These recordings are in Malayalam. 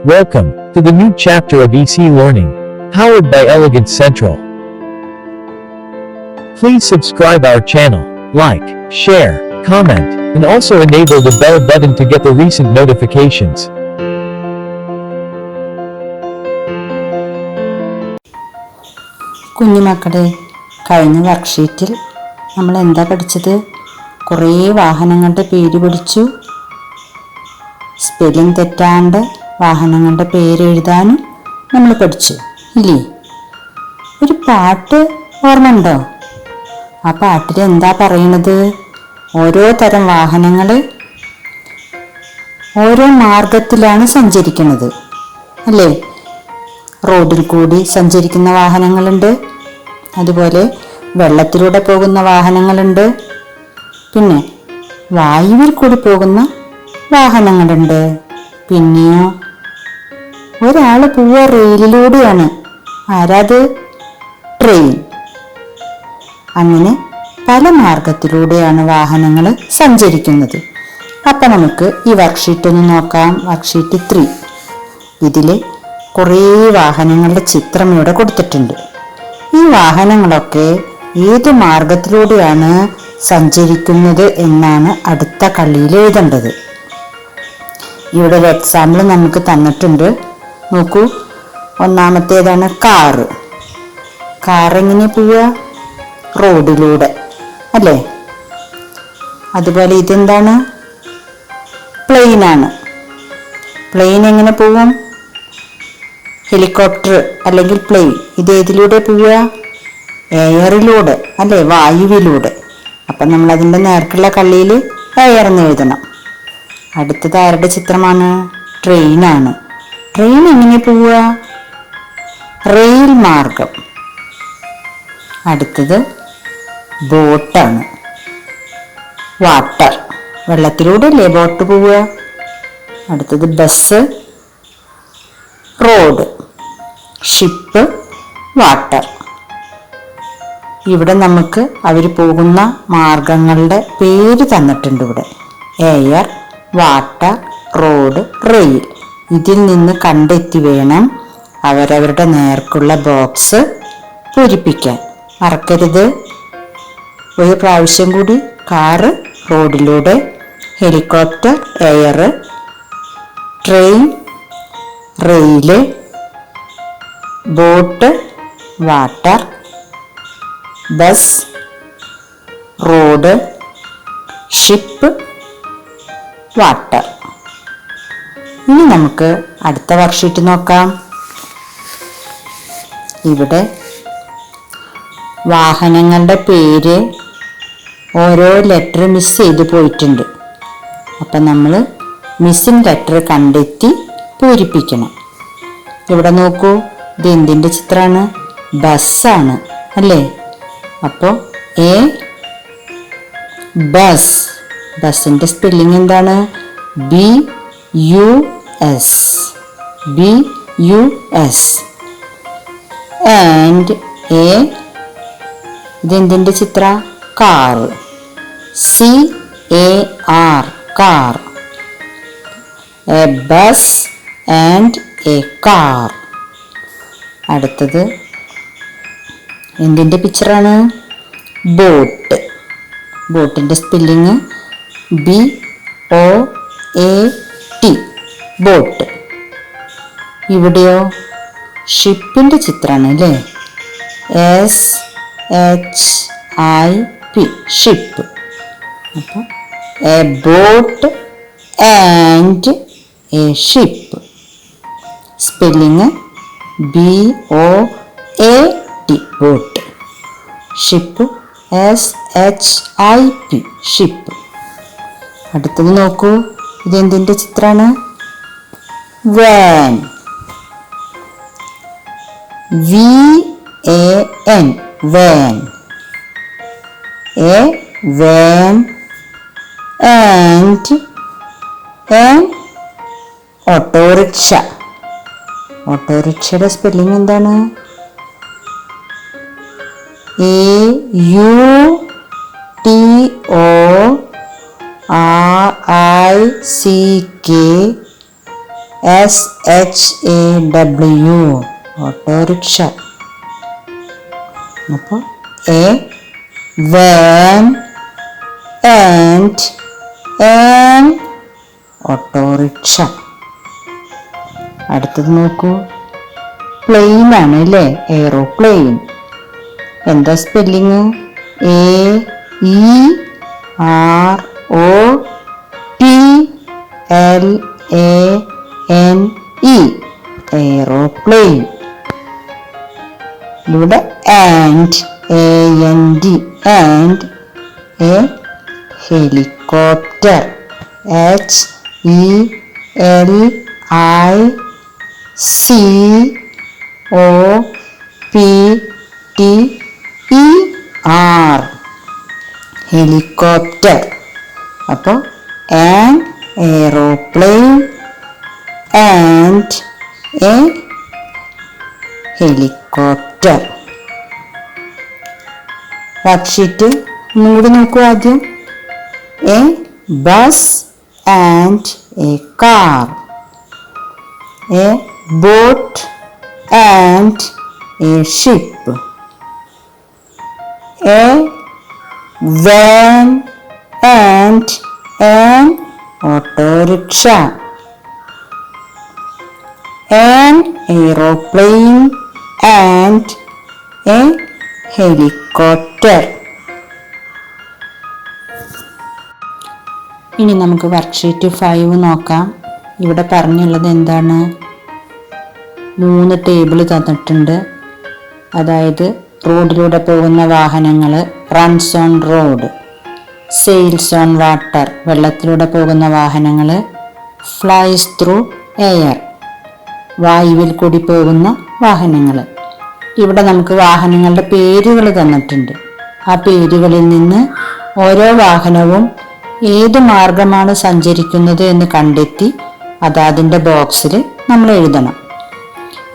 Welcome to the new chapter of EC Learning, powered by Elegance Central. Please subscribe our channel, like, share, comment, and also enable the bell button to get the recent notifications. കുഞ്ഞുമക്കളെ, കഴിഞ്ഞ വർക്ക്ഷീറ്റിൽ നമ്മൾ എന്താ പഠിച്ചത്? കുറേ വാഹനങ്ങളുടെ പേര് പഠിച്ചു. സ്പെല്ലിംഗ് തെറ്റാണ്ട് വാഹനങ്ങളുടെ പേരെഴുതാനും നമ്മൾ പഠിച്ചു ഇല്ലേ? ഒരു പാട്ട് ഓർമ്മയുണ്ടോ? ആ പാട്ടിൽ എന്താ പറയുന്നത്? ഓരോ തരം വാഹനങ്ങൾ ഓരോ മാർഗത്തിലാണ് സഞ്ചരിക്കുന്നത് അല്ലേ? റോഡിൽ കൂടി സഞ്ചരിക്കുന്ന വാഹനങ്ങളുണ്ട്, അതുപോലെ വെള്ളത്തിലൂടെ പോകുന്ന വാഹനങ്ങളുണ്ട്, പിന്നെ വായുവിൽ കൂടി പോകുന്ന വാഹനങ്ങളുണ്ട്. പിന്നെയോ ഒരാൾ പോവുക റെയിലിലൂടെയാണ്. ആരാത്? ട്രെയിൻ. അങ്ങനെ പല മാർഗത്തിലൂടെയാണ് വാഹനങ്ങൾ സഞ്ചരിക്കുന്നത്. അപ്പം നമുക്ക് ഈ വർക്ക്ഷീറ്റ് ഒന്ന് നോക്കാം. വർക്ക്ഷീറ്റ് 3. ഇതിൽ കുറേ വാഹനങ്ങളുടെ ചിത്രം ഇവിടെ കൊടുത്തിട്ടുണ്ട്. ഈ വാഹനങ്ങളൊക്കെ ഏത് മാർഗത്തിലൂടെയാണ് സഞ്ചരിക്കുന്നത് എന്നാണ് അടുത്ത കളിയിൽ എഴുതേണ്ടത്. ഇവിടെ ഒരു എക്സാമ്പിൾ നമുക്ക് തന്നിട്ടുണ്ട്. നോക്കൂ, ഒന്നാമത്തേതാണ് കാറ്. കാറെങ്ങനെ പോവുക? റോഡിലൂടെ അല്ലേ? അതുപോലെ ഇതെന്താണ്? പ്ലെയിനാണ്. പ്ലെയിൻ എങ്ങനെ പോവും? ഹെലികോപ്റ്റർ അല്ലെങ്കിൽ പ്ലെയിൻ. ഇത് ഏതിലൂടെ പോവുക? എയറിലൂടെ അല്ലേ? വായുവിലൂടെ. അപ്പം നമ്മൾ അതിൻ്റെ നേർക്കുള്ള കള്ളിയിൽ എയർന്ന് എഴുതണം. അടുത്തത് ആരുടെ ചിത്രമാണ്? ട്രെയിനാണ്. ട്രെയിൻ എങ്ങനെ പോവുക? റെയിൽ മാർഗം. അടുത്തത് ബോട്ടാണ്. വാട്ടർ. വെള്ളത്തിലൂടെ അല്ലേ ബോട്ട് പോവുക? അടുത്തത് ബസ്, റോഡ്, ഷിപ്പ്, വാട്ടർ. ഇവിടെ നമുക്ക് അവർ പോകുന്ന മാർഗങ്ങളുടെ പേര് തന്നിട്ടുണ്ട്. ഇവിടെ എയർ, വാട്ടർ, റോഡ്, റെയിൽ. ഇതിൽ നിന്ന് കണ്ടെത്തി വേണം അവരവരുടെ നേർക്കുള്ള ബോക്സ് പൂരിപ്പിക്കാൻ. മറക്കരുത്. ഒരു പ്രാവശ്യം കൂടി. കാറ് റോഡിലൂടെ, helicopter air, train rail, boat water, bus road, ship water. ഇനി നമുക്ക് അടുത്ത വർക്ക്ഷീറ്റ് നോക്കാം. ഇവിടെ വാഹനങ്ങളുടെ പേര് ഓരോ ലെറ്റർ മിസ് ചെയ്ത് പോയിട്ടുണ്ട്. അപ്പം നമ്മൾ മിസ്സിംഗ് ലെറ്റർ കണ്ടെത്തി പൂരിപ്പിക്കണം. ഇവിടെ നോക്കൂ, ഇത് എന്തിൻ്റെ ചിത്രമാണ്? ബസ്സാണ് അല്ലേ? അപ്പോൾ എ ബസ്. ബസ്സിൻ്റെ സ്പെല്ലിംഗ് എന്താണ്? BUS. BUS. ആൻഡ് എ, ഇതെന്തിൻ്റെ ചിത്ര? Car. CAR. Car. A bus and a car. അടുത്തത് എന്തിൻ്റെ പിക്ചറാണ്? ബോട്ട്. ബോട്ടിൻ്റെ സ്പെല്ലിങ് BOAT. ബോട്ട്. ഇവിടെയോ ഷിപ്പിൻ്റെ ചിത്രമാണ് അല്ലേ? SHIP. ഷിപ്പ്. അപ്പം a boat and a ship. Spelling BOAT. Boat. Ship SHIP. Ship. അടുത്തത് നോക്കൂ, ഇതെന്തിൻ്റെ ചിത്രമാണ്? Van. VAN. Van. A van and an autorickshaw. ഓട്ടോറിക്ഷയുടെ സ്പെല്ലിംഗ് എന്താണ്? AUTORICK SHAW autorickshaw. അപ്പോൾ A van and an autorickshaw. അടുത്തത് നോക്കൂ, പ്ലെയിൻ ആണ് അല്ലേ, എയ്റോപ്ലെയിൻ. എന്താ സ്പെല്ലിങ്? AEROPLANE aeroplane. ഇവിടെ and and a helicopter HELICOPTER helicopter. അപ്പോൾ an aeroplane and a helicopter. Worksheet ഒന്നുകൂടി നോക്കൂ ആദ്യം. A bus and a car. A boat and a ship. A van and an autorickshaw. An aeroplane and a helicopter. ഇനി നമുക്ക് വർക്ക്ഷീറ്റ് 5 നോക്കാം. ഇവിടെ പറഞ്ഞുള്ളത് എന്താണ്? 3 ടേബിൾ തന്നിട്ടുണ്ട്. അതായത് റോഡിലൂടെ പോകുന്ന വാഹനങ്ങൾ, runs on road, sales on water, വെള്ളത്തിലൂടെ പോകുന്ന വാഹനങ്ങൾ, ഫ്ലൈസ് ത്രൂ എയർ, വായുവിൽ കൂടി പോകുന്ന വാഹനങ്ങൾ. ഇവിടെ നമുക്ക് വാഹനങ്ങളുടെ പേരുകൾ തന്നിട്ടുണ്ട്. ആ പേരുകളിൽ നിന്ന് ഓരോ വാഹനവും ഏത് മാർഗമാണ് സഞ്ചരിക്കുന്നത് എന്ന് കണ്ടെത്തി അതിൻ്റെ ബോക്സിൽ നമ്മൾ എഴുതണം.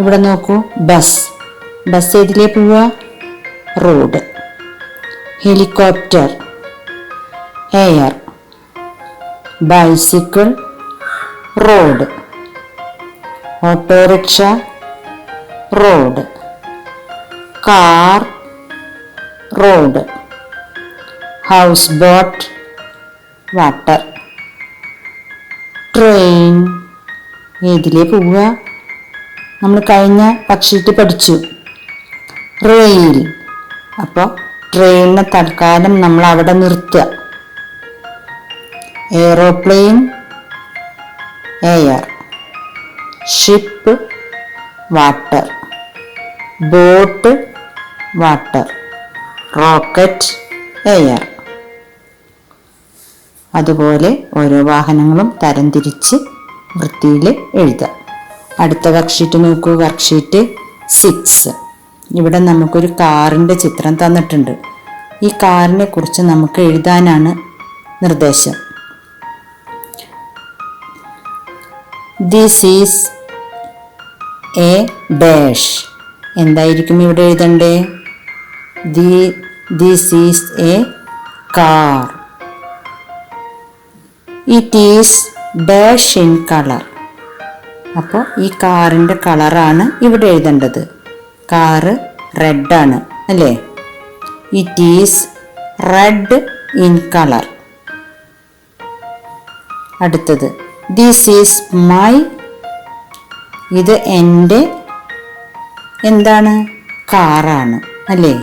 ഇവിടെ നോക്കൂ, ബസ് ഏതിലേ പോവുക? Road. Helicopter air. Bicycle road. Autorickshaw road. Car road. House boat water. Train ഏതിലേ പോവുക? നമ്മൾ കഴിഞ്ഞ വർക്ക്ഷീറ്റ് പഠിച്ചു, റെയിൽ. അപ്പോൾ ട്രെയിനിനെ തൽക്കാലം നമ്മൾ അവിടെ നിർത്തുക. Aeroplane air. Ship water. Boat water. Rocket air. അതുപോലെ ഓരോ വാഹനങ്ങളും തരംതിരിച്ച് വൃത്തിയിൽ എഴുതാം. അടുത്ത വർക്ക്ഷീറ്റ് നോക്കൂ, വർക്ക്ഷീറ്റ് 6. ഇവിടെ നമുക്കൊരു കാറിൻ്റെ ചിത്രം തന്നിട്ടുണ്ട്. ഈ കാറിനെ കുറിച്ച് നമുക്ക് എഴുതാനാണ് നിർദ്ദേശം. This is a dash. എന്തായിരിക്കും ഇവിടെ എഴുതണ്ടേ? This is a car. It is dash in colour. അപ്പോൾ ഈ കാറിൻ്റെ കളറാണ് ഇവിടെ എഴുതേണ്ടത്. കാറ് റെഡാണ് അല്ലേ? It is red in colour. അടുത്തത്, ദിസ് ഈസ് മൈ. ഇത് എൻ്റെ എന്താണ്? കാറാണ് അല്ലേ?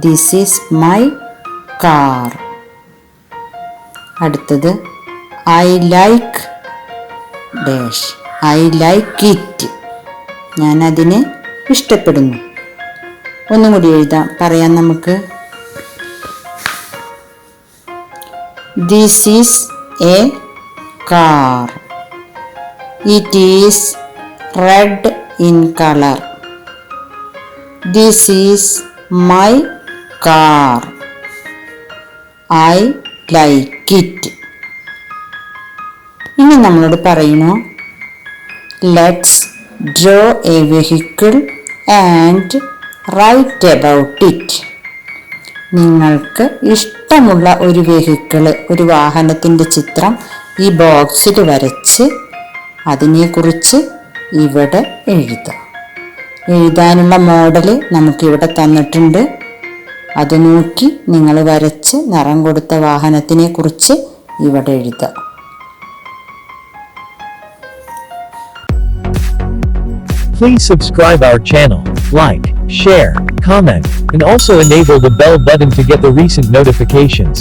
This is my car. അടുത്തത്, I like dash. I like it. ഞാൻ അതിനെ ഇഷ്ടപ്പെടുന്നു. ഒന്നും കൂടി പറയാം നമുക്ക്. This is a car. It is red in colour. This is my car. I like it. ഇനി നമ്മളോട് പറയുന്നു, let's draw a vehicle and write about it. നിങ്ങൾക്ക് ഇഷ്ടമുള്ള ഒരു വെഹിക്കിള്, ഒരു വാഹനത്തിൻ്റെ ചിത്രം ഈ ബോക്സിൽ വരച്ച് അതിനെക്കുറിച്ച് ഇവിടെ എഴുതാം. എഴുതാനുള്ള മോഡൽ നമുക്കിവിടെ തന്നിട്ടുണ്ട്. അത് നോക്കി നിങ്ങൾ വരച്ച് നിറം കൊടുത്ത വാഹനത്തിനെ കുറിച്ച് ഇവിടെ എഴുതാം. Please subscribe our channel, like, share, comment, and also enable the bell button to get the recent notifications.